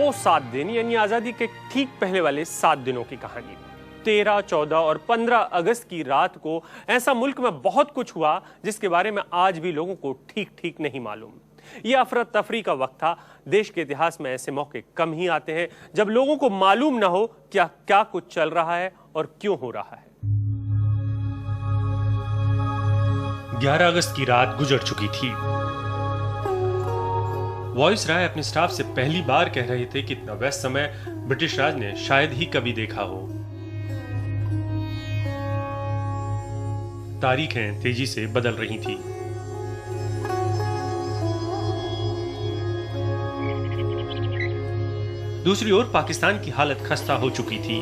वो 7 दिन यानी आजादी के ठीक पहले वाले 7 दिनों की कहानी। 13, 14 और 15 अगस्त की रात को ऐसा मुल्क में बहुत कुछ हुआ जिसके बारे में आज भी लोगों को ठीक ठीक नहीं मालूम। यह अफरा तफरी का वक्त था। देश के इतिहास में ऐसे मौके कम ही आते हैं जब लोगों को मालूम ना हो क्या क्या कुछ चल रहा है और क्यों हो रहा है। 11 अगस्त की रात गुजर चुकी थी। वॉइस राय अपने स्टाफ से पहली बार कह रहे थे कि इतना व्यस्त समय ब्रिटिश राज ने शायद ही कभी देखा हो। तारीखें तेजी से बदल रही थी। दूसरी ओर पाकिस्तान की हालत खस्ता हो चुकी थी।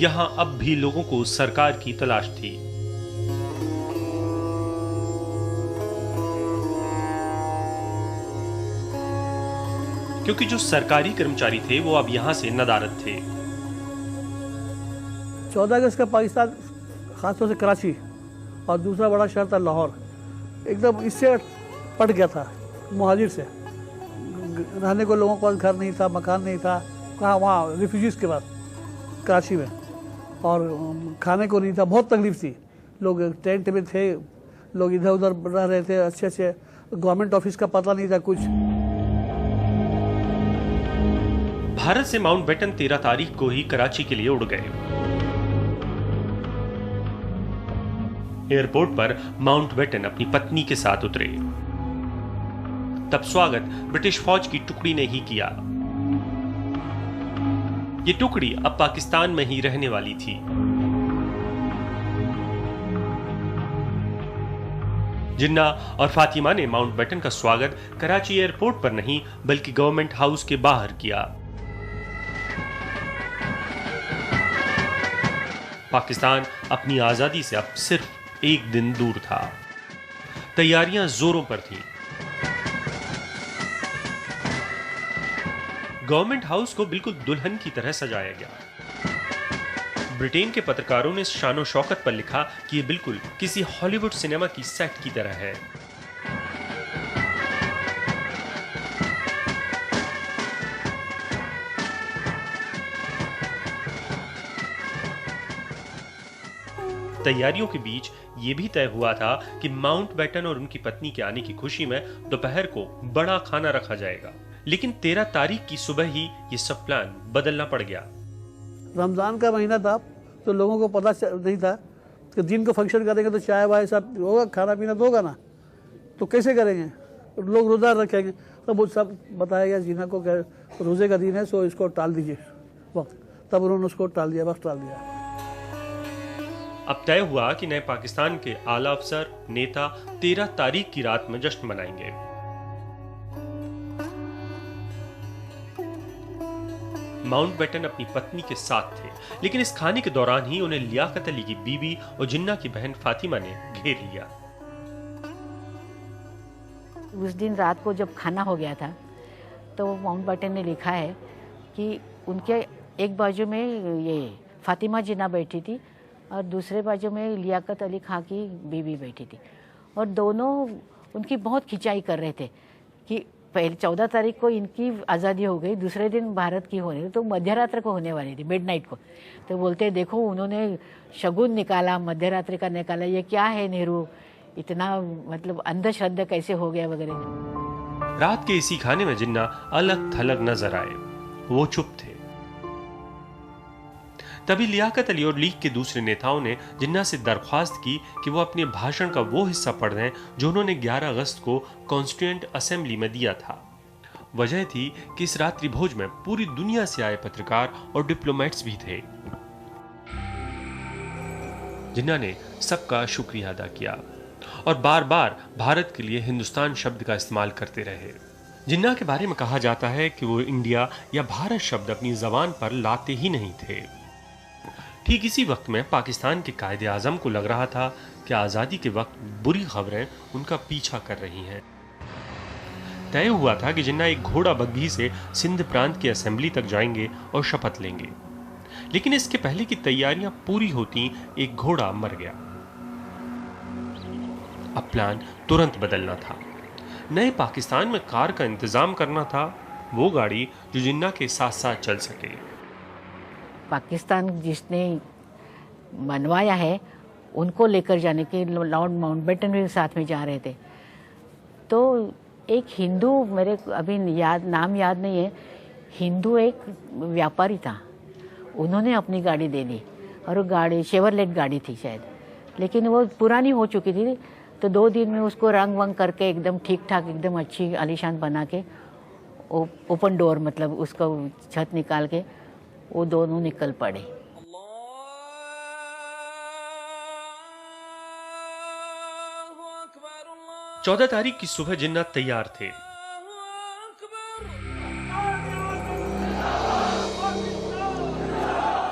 यहां अब भी लोगों को सरकार की तलाश थी। क्योंकि जो सरकारी कर्मचारी थे वो अब यहां से नदारद थे। 14 अगस्त का पाकिस्तान, खासतौर से कराची और दूसरा बड़ा शहर था लाहौर, एकदम इससे पट गया था। मुहाजिर से रहने को लोगों को घर नहीं था, मकान नहीं था। कहाँ? वहाँ रिफ्यूजीज़ के पास कराची में। और खाने को नहीं था, बहुत तकलीफ थी। लोग टेंट में थे, लोग इधर उधर रह रहे थे। अच्छे गवर्नमेंट ऑफिस का पता नहीं था कुछ। भारत से माउंटबेटन 13 तारीख को ही कराची के लिए उड़ गए। एयरपोर्ट पर माउंटबेटन अपनी पत्नी के साथ उतरे। तब स्वागत ब्रिटिश फौज की टुकड़ी ने ही किया। ये टुकड़ी अब पाकिस्तान में ही रहने वाली थी। जिन्ना और फातिमा ने माउंटबेटन का स्वागत कराची एयरपोर्ट पर नहीं बल्कि गवर्नमेंट हाउस के बाहर किया। पाकिस्तान अपनी आजादी से अब सिर्फ एक दिन दूर था। तैयारियां जोरों पर थीं। गवर्नमेंट हाउस को बिल्कुल दुल्हन की तरह सजाया गया। ब्रिटेन के पत्रकारों ने शानो शौकत पर लिखा कि यह बिल्कुल किसी हॉलीवुड सिनेमा की सेट की तरह है। तैयारियों के बीच यह भी तय हुआ था कि माउंटबेटन और उनकी पत्नी के आने की खुशी में दोपहर को बड़ा खाना रखा जाएगा। लेकिन 13 तारीख की सुबह ही ये सब प्लान बदलना पड़ गया। रमजान का महीना था तो लोगों को पता नहीं था कि दिन को फंक्शन करेंगे तो चाय वाय सब होगा, खाना पीना तो होगा ना, तो कैसे करेंगे, लोग रोजा रखेंगे। तो वो सब बताया गया जिन्ना को रोजे का दिन है, सो इसको टाल दीजिए वक्त। तब उन्होंने उसको टाल दिया, वक्त टाल दिया। अब तय हुआ कि नए पाकिस्तान के आला अफसर नेता 13 तारीख की रात में जश्न मनाएंगे। माउंटबेटन अपनी पत्नी के साथ थे, लेकिन इस खाने के दौरान ही उन्हें लियाकत अली की बीवी और जिन्ना की बहन फातिमा ने घेर लिया। उस दिन रात को जब खाना हो गया था तो माउंटबेटन ने लिखा है कि उनके एक बाजू में ये फातिमा जिन्ना बैठी थी और दूसरे बाजू में लियाकत अली खां की बीवी बैठी थी, और दोनों उनकी बहुत खिंचाई कर रहे थे कि पहले 14 तारीख को इनकी आज़ादी हो गई, दूसरे दिन भारत की होने तो मध्यरात्रि को होने वाली थी, मिडनाइट को। तो बोलते देखो उन्होंने शगुन निकाला, मध्यरात्रि का निकाला, ये क्या है नेहरू, इतना मतलब अंधश्रद्धा कैसे हो गया वगैरह। रात के इसी खाने में जिन्ना अलग थलग नजर आए। वो चुप थे। तभी लियाकत अली और लीग के दूसरे नेताओं ने जिन्ना से दरख्वास्त की कि वो अपने भाषण का वो हिस्सा पढ़ दें जो उन्होंने 11 अगस्त को कॉन्स्टिट्यूएंट असेंबली में दिया था। वजह थी कि इस रात्रि भोज में पूरी दुनिया से आए पत्रकार और डिप्लोमेट्स भी थे। जिन्ना ने सबका शुक्रिया अदा किया और बार बार भारत के लिए हिंदुस्तान शब्द का इस्तेमाल करते रहे। जिन्ना के बारे में कहा जाता है कि वो इंडिया या भारत शब्द अपनी जबान पर लाते ही नहीं थे। ठीक इसी वक्त में पाकिस्तान के कायदे आजम को लग रहा था कि आज़ादी के वक्त बुरी खबरें उनका पीछा कर रही हैं। तय हुआ था कि जिन्ना एक घोड़ा बग्घी से सिंध प्रांत की असेंबली तक जाएंगे और शपथ लेंगे, लेकिन इसके पहले की तैयारियां पूरी होती एक घोड़ा मर गया। अब प्लान तुरंत बदलना था। नए पाकिस्तान में कार का इंतजाम करना था, वो गाड़ी जो जिन्ना के साथ साथ चल सके। पाकिस्तान जिसने बनवाया है उनको लेकर जाने के लॉर्ड माउंटबेटन भी साथ में जा रहे थे। तो एक हिंदू, मेरे अभी नाम याद नहीं है, हिंदू एक व्यापारी था, उन्होंने अपनी गाड़ी दे दी और वो गाड़ी शेवरलेट गाड़ी थी शायद, लेकिन वो पुरानी हो चुकी थी। तो 2 दिन में उसको रंग वंग करके एकदम ठीक ठाक, एकदम अच्छी आलीशान बना के, ओपन डोर मतलब उसका छत निकाल के वो दोनों निकल पड़े। 14 तारीख की सुबह जिन्ना तैयार थे।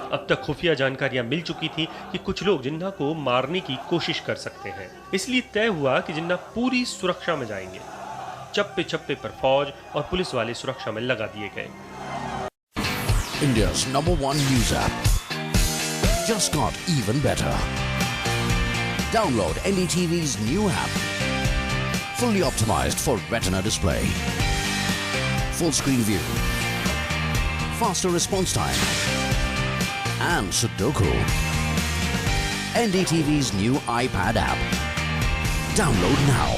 अब तक खुफिया जानकारियां मिल चुकी थी कि कुछ लोग जिन्ना को मारने की कोशिश कर सकते हैं, इसलिए तय हुआ कि जिन्ना पूरी सुरक्षा में जाएंगे। चप्पे चप्पे पर फौज और पुलिस वाले सुरक्षा में लगा दिए गए। India's #1 news app just got even better. Download NDTV's new app. Fully optimized for retina display. Full screen view. Faster response time. And Sudoku. NDTV's new iPad app. Download now.